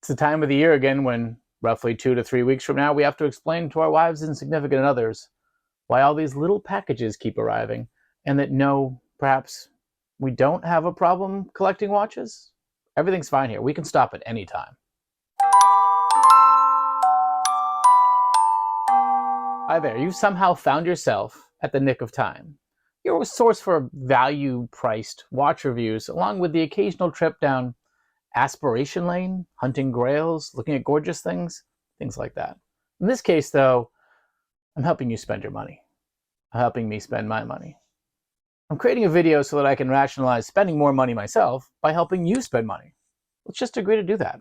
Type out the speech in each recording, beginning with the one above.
It's the time of the year again when, roughly 2 to 3 weeks from now, we have to explain to our wives and significant others why all these little packages keep arriving, and that no, perhaps we don't have a problem collecting watches. Everything's fine here. We can stop at any time. Hi there. You've somehow found yourself at the nick of time. You're a source for value-priced watch reviews, along with the occasional trip down aspiration lane, hunting grails, looking at gorgeous things like that. In this case, though, I'm helping you spend your money. I'm helping me spend my money. I'm creating a video so that I can rationalize spending more money myself by helping you spend money. Let's just agree to do that.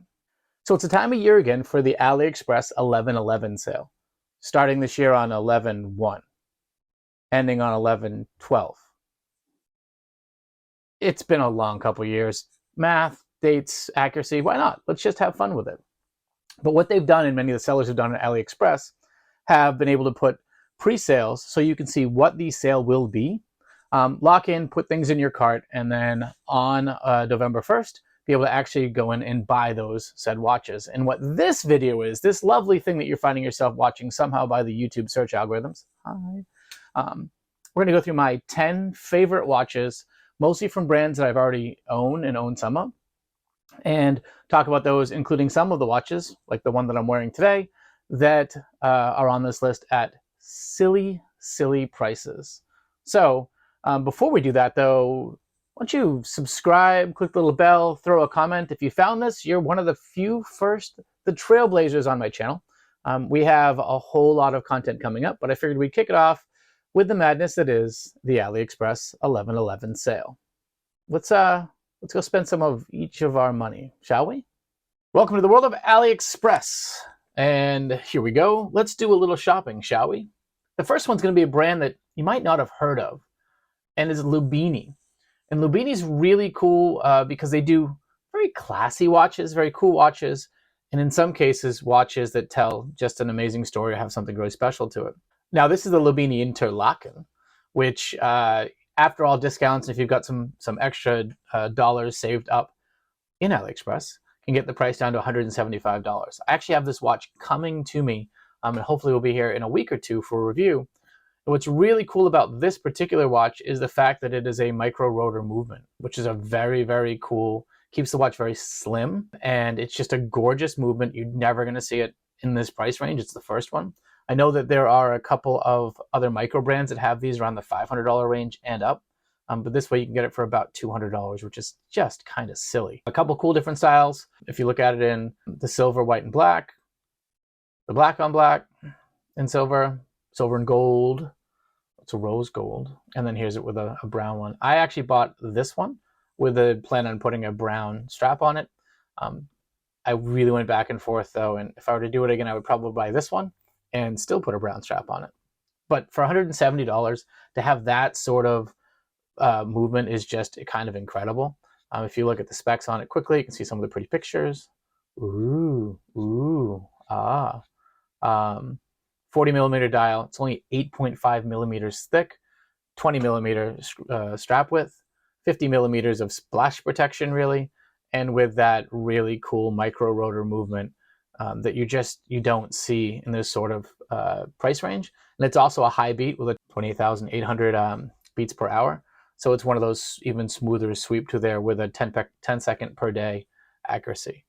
So it's a time of year again for the AliExpress 11/11 sale, starting this year on 11/1, ending on 11/12. It's been a long couple years. Math, dates, accuracy, why not? Let's just have fun with it. But what they've done, and many of the sellers have done on AliExpress, have been able to put pre-sales so you can see what the sale will be, lock in, put things in your cart, and then on November 1st, be able to actually go in and buy those said watches. And what this video is, this lovely thing that you're finding yourself watching somehow by the YouTube search algorithms, we're gonna go through my 10 favorite watches, mostly from brands that I've already owned and own some of, and talk about those, including some of the watches, like the one that I'm wearing today, that are on this list at silly, silly prices. So before we do that, though, why don't you subscribe, click the little bell, throw a comment. If you found this, you're one of the few the trailblazers on my channel. We have a whole lot of content coming up, but I figured we'd kick it off with the madness that is the AliExpress 11/11 sale. Let's go spend some of each of our money, shall we? Welcome to the world of AliExpress. And here we go. Let's do a little shopping, shall we? The first one's going to be a brand that you might not have heard of, and is Lubini. And Lubini's really cool because they do very classy watches, very cool watches, and in some cases, watches that tell just an amazing story or have something really special to it. Now, this is the Lubini interlaken, which after all discounts, if you've got some extra dollars saved up in AliExpress, can get the price down to $175. I actually have this watch coming to me, and hopefully will be here in a week or two for a review. And what's really cool about this particular watch is the fact that it is a micro rotor movement, which is a very, very cool, keeps the watch very slim, and it's just a gorgeous movement. You're never going to see it in this price range. It's the first one. I know that there are a couple of other micro brands that have these around the $500 range and up, but this way you can get it for about $200, which is just kind of silly. A couple cool different styles. If you look at it in the silver, white, and black, the black on black and silver, silver and gold, it's a rose gold, and then here's it with a brown one. I actually bought this one with a plan on putting a brown strap on it. I really went back and forth though, and if I were to do it again, I would probably buy this one and still put a brown strap on it. But for $170 to have that sort of movement is just kind of incredible. If you look at the specs on it quickly, you can see some of the pretty pictures. 40 millimeter dial. It's only 8.5 millimeters thick, 20 millimeter strap width, 50 millimeters of splash protection, really, and with that really cool micro rotor movement that you don't see in this sort of price range. And it's also a high beat with a 28,800 beats per hour. So it's one of those even smoother sweep to there with a 10 second per day accuracy.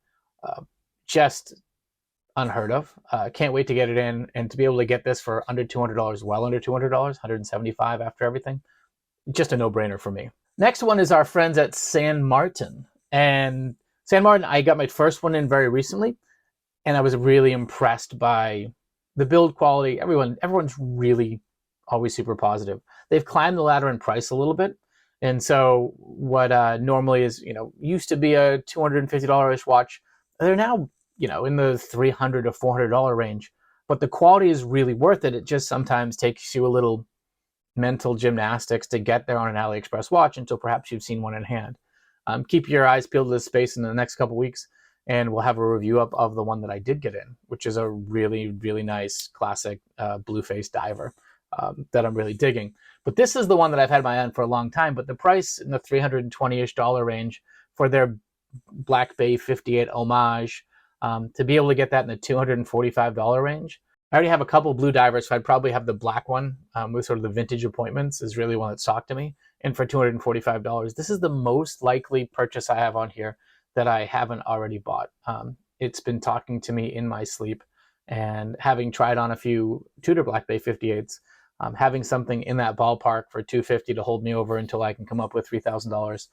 Just unheard of. Can't wait to get it in, and to be able to get this for under $200, well under $200, $175 after everything. Just a no-brainer for me. Next one is our friends at San Martin. And San Martin, I got my first one in very recently, and I was really impressed by the build quality. Everyone's really always super positive. They've climbed the ladder in price a little bit. And so what normally is, used to be a $250-ish watch, they're now, in the $300 to $400 range. But the quality is really worth it. It just sometimes takes you a little mental gymnastics to get there on an AliExpress watch until perhaps you've seen one in hand. Keep your eyes peeled to this space in the next couple weeks, and we'll have a review up of the one that I did get in, which is a really, really nice classic blue-face diver that I'm really digging. But this is the one that I've had my eye on for a long time, but the price in the $320-ish range for their Black Bay 58 homage, To be able to get that in the $245 range. I already have a couple blue divers, so I'd probably have the black one with sort of the vintage appointments is really one that's talked to me. And for $245, this is the most likely purchase I have on here that I haven't already bought. It's been talking to me in my sleep, and having tried on a few Tudor Black Bay 58s, having something in that ballpark for $250 to hold me over until I can come up with $3,000,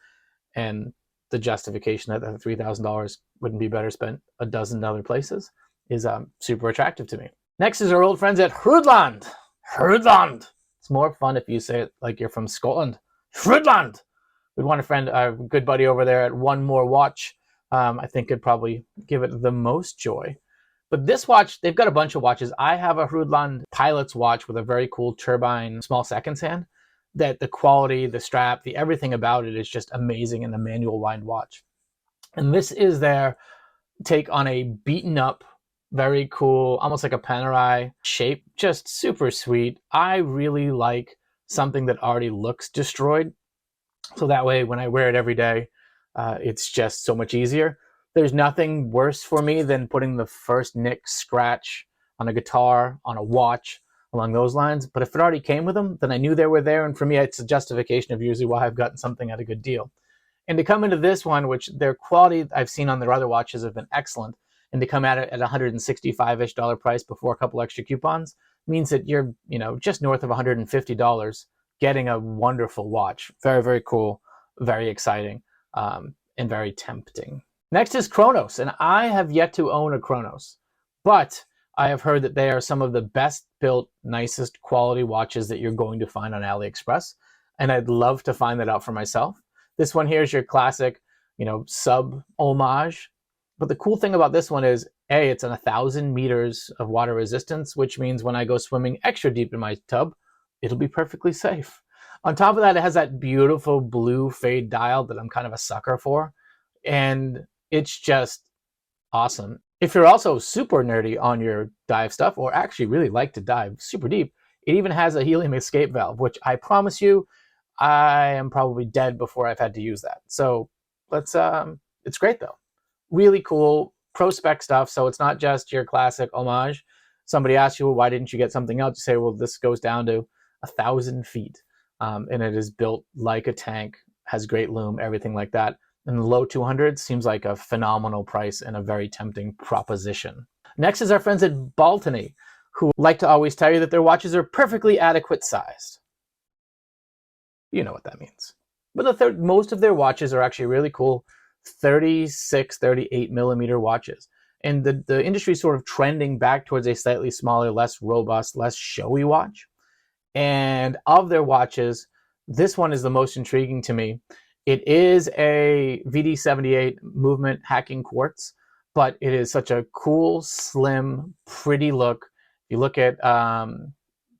and the justification that the $3,000 wouldn't be better spent a dozen other places is super attractive to me. Next is our old friends at Hoodland. Hoodland. It's more fun if you say it like you're from Scotland. Hoodland. We'd want a friend, a good buddy over there at One More Watch. I think could probably give it the most joy. But this watch, they've got a bunch of watches. I have a Hoodland Pilot's watch with a very cool turbine small seconds hand. That the quality, the strap, the everything about it is just amazing in the manual wind watch. And this is their take on a beaten up, very cool, almost like a Panerai shape, just super sweet. I really like something that already looks destroyed. So that way when I wear it every day, it's just so much easier. There's nothing worse for me than putting the first nick, scratch on a guitar, on a watch, along those lines. But if it already came with them, then I knew they were there. And for me, it's a justification of usually why I've gotten something at a good deal. And to come into this one, which their quality I've seen on their other watches have been excellent, and to come at it at $165-ish price before a couple extra coupons means that you're, just north of $150 getting a wonderful watch. Very, very cool, very exciting, and very tempting. Next is Chronos, and I have yet to own a Chronos, but I have heard that they are some of the best built, nicest quality watches that you're going to find on AliExpress, and I'd love to find that out for myself. This one here is your classic, sub homage. But the cool thing about this one is, A, it's 1,000 meters of water resistance, which means when I go swimming extra deep in my tub, it'll be perfectly safe. On top of that, it has that beautiful blue fade dial that I'm kind of a sucker for. And it's just awesome. If you're also super nerdy on your dive stuff, or actually really like to dive super deep, it even has a helium escape valve, which I promise you, I am probably dead before I've had to use that. So it's great though. Really cool pro spec stuff. So it's not just your classic homage. Somebody asks you, well, why didn't you get something else? You say, well, this goes down to 1,000 feet. And it is built like a tank, has great loom, everything like that. And the low 200s seems like a phenomenal price and a very tempting proposition. Next is our friends at Baltany, who like to always tell you that their watches are perfectly adequate sized. You know what that means. But most of their watches are actually really cool 36, 38 millimeter watches. And the industry is sort of trending back towards a slightly smaller, less robust, less showy watch. And of their watches, this one is the most intriguing to me. It is a VD78 movement hacking quartz, but it is such a cool, slim, pretty look. You look at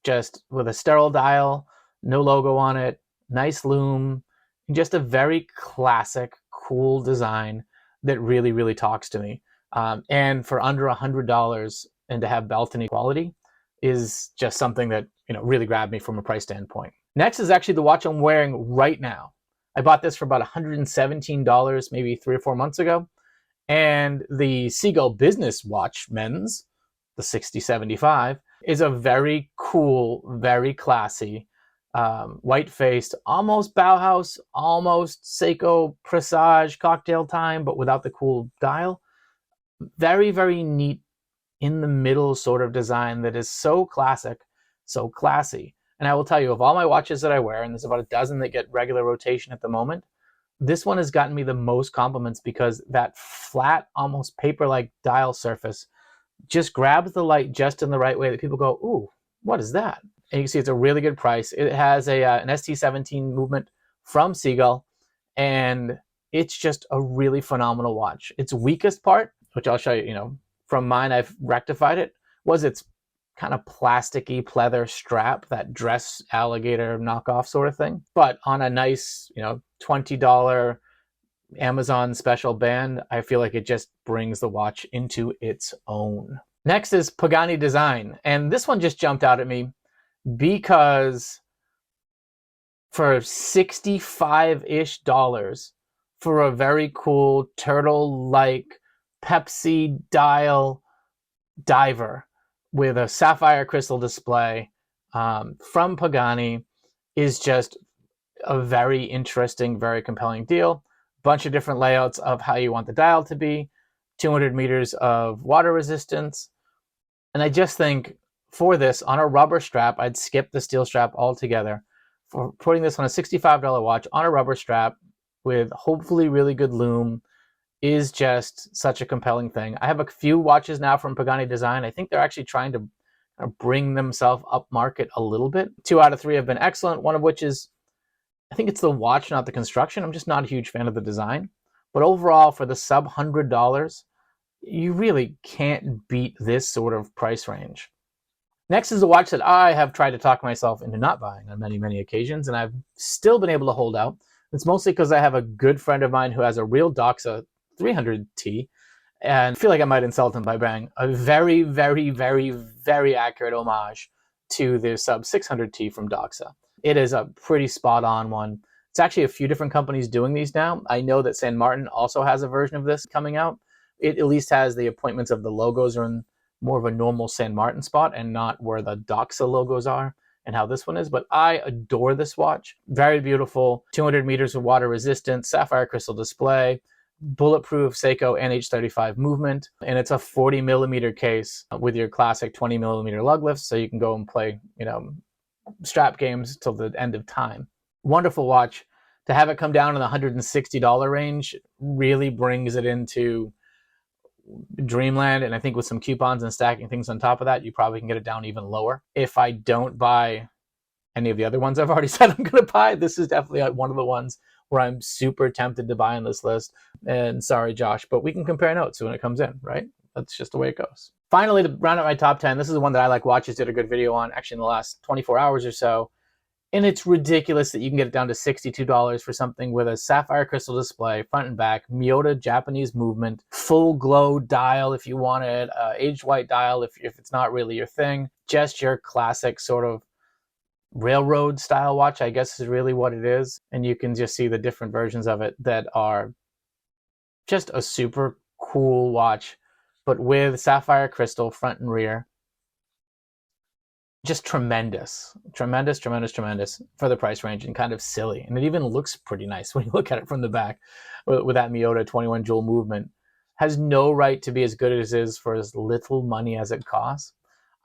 just with a sterile dial, no logo on it, nice loom, just a very classic, cool design that really, really talks to me. And for under $100 and to have Baltany quality is just something that really grabbed me from a price standpoint. Next is actually the watch I'm wearing right now. I bought this for about $117 maybe 3 or 4 months ago. And the SeaGull business watch men's, the 6075, is a very cool, very classy, white-faced, almost Bauhaus, almost Seiko Presage cocktail time, but without the cool dial. Very, very neat in the middle sort of design that is so classic, so classy. And I will tell you, of all my watches that I wear, and there's about a dozen that get regular rotation at the moment, this one has gotten me the most compliments because that flat, almost paper-like dial surface just grabs the light just in the right way that people go, ooh, what is that? And you can see it's a really good price. It has an ST17 movement from SeaGull, and it's just a really phenomenal watch. Its weakest part, which I'll show you, from mine, I've rectified it, was its kind of plasticky pleather strap, that dress alligator knockoff sort of thing. But on a nice, $20 Amazon special band, I feel like it just brings the watch into its own. Next is Pagani Design. And this one just jumped out at me because for $65-ish for a very cool turtle-like Pepsi dial diver with a sapphire crystal display from Pagani is just a very interesting, very compelling deal. Bunch of different layouts of how you want the dial to be, 200 meters of water resistance. And I just think for this, on a rubber strap, I'd skip the steel strap altogether. For putting this on a $65 watch on a rubber strap with hopefully really good lume is just such a compelling thing. I have a few watches now from Pagani Design. I think they're actually trying to bring themselves up market a little bit. 2 out of 3 have been excellent, one of which is, I think it's the watch, not the construction. I'm just not a huge fan of the design. But overall, for the sub $100, you really can't beat this sort of price range. Next is a watch that I have tried to talk myself into not buying on many, many occasions, and I've still been able to hold out. It's mostly because I have a good friend of mine who has a real Doxa 300T, and I feel like I might insult him by buying a very, very, very, very accurate homage to the sub 600T from Doxa. It is a pretty spot on one. It's actually a few different companies doing these now. I know that San Martin also has a version of this coming out. It at least has the appointments of the logos are in more of a normal San Martin spot and not where the Doxa logos are and how this one is. But I adore this watch. Very beautiful. 200 meters of water resistance, sapphire crystal display, bulletproof Seiko NH35 movement, and it's a 40 millimeter case with your classic 20 millimeter lug lift, so you can go and play, strap games till the end of time. Wonderful watch. To have it come down in the $160 range really brings it into dreamland, and I think with some coupons and stacking things on top of that, you probably can get it down even lower. If I don't buy any of the other ones I've already said I'm going to buy, this is definitely one of the ones where I'm super tempted to buy on this list. And sorry, Josh, but we can compare notes when it comes in, right? That's just the way it goes. Finally, to round out my top 10, this is the one that I Like Watches did a good video on actually in the last 24 hours or so. And it's ridiculous that you can get it down to $62 for something with a sapphire crystal display, front and back, Miyota Japanese movement, full glow dial if you want it, aged white dial if it's not really your thing. Just your classic sort of railroad style watch, I guess is really what it is. And you can just see the different versions of it that are just a super cool watch, but with sapphire crystal front and rear. Just tremendous for the price range, and kind of silly. And it even looks pretty nice when you look at it from the back with that Miyota 21 jewel movement. Has no right to be as good as it is for as little money as it costs.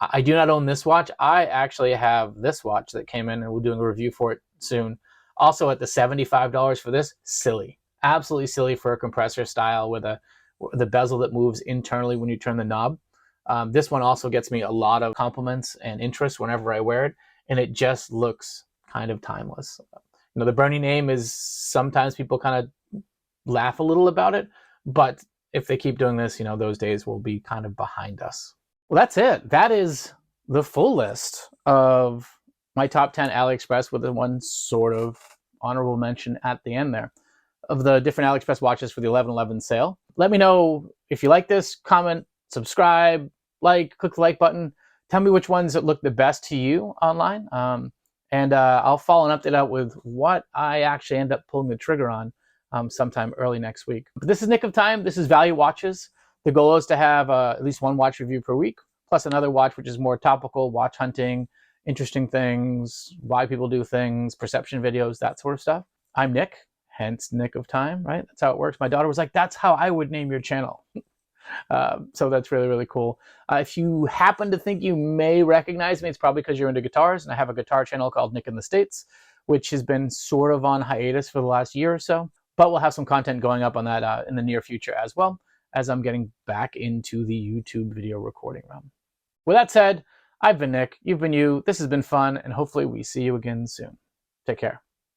I do not own this watch. I actually have this watch that came in, and we're doing a review for it soon. Also at the $75 for this, silly. Absolutely silly for a compressor style with the bezel that moves internally when you turn the knob. This one also gets me a lot of compliments and interest whenever I wear it, and it just looks kind of timeless. The Bernie name is sometimes people kind of laugh a little about it, but if they keep doing this, those days will be kind of behind us. Well, that's it. That is the full list of my top 10 AliExpress, with the one sort of honorable mention at the end there, of the different AliExpress watches for the 11/11 sale. Let me know if you like this, comment, subscribe, click the like button. Tell me which ones that look the best to you online. And I'll follow an update out with what I actually end up pulling the trigger on sometime early next week. But this is Nick of Time. This is Value Watches. The goal is to have at least one watch review per week, plus another watch which is more topical, watch hunting, interesting things, why people do things, perception videos, that sort of stuff. I'm Nick, hence Nick of Time, right? That's how it works. My daughter was like, that's how I would name your channel. So that's really, really cool. If you happen to think you may recognize me, it's probably because you're into guitars, and I have a guitar channel called Nick in the States, which has been sort of on hiatus for the last year or so, but we'll have some content going up on that in the near future as well, as I'm getting back into the YouTube video recording realm. With that said, I've been Nick, you've been you, this has been fun, and hopefully we see you again soon. Take care.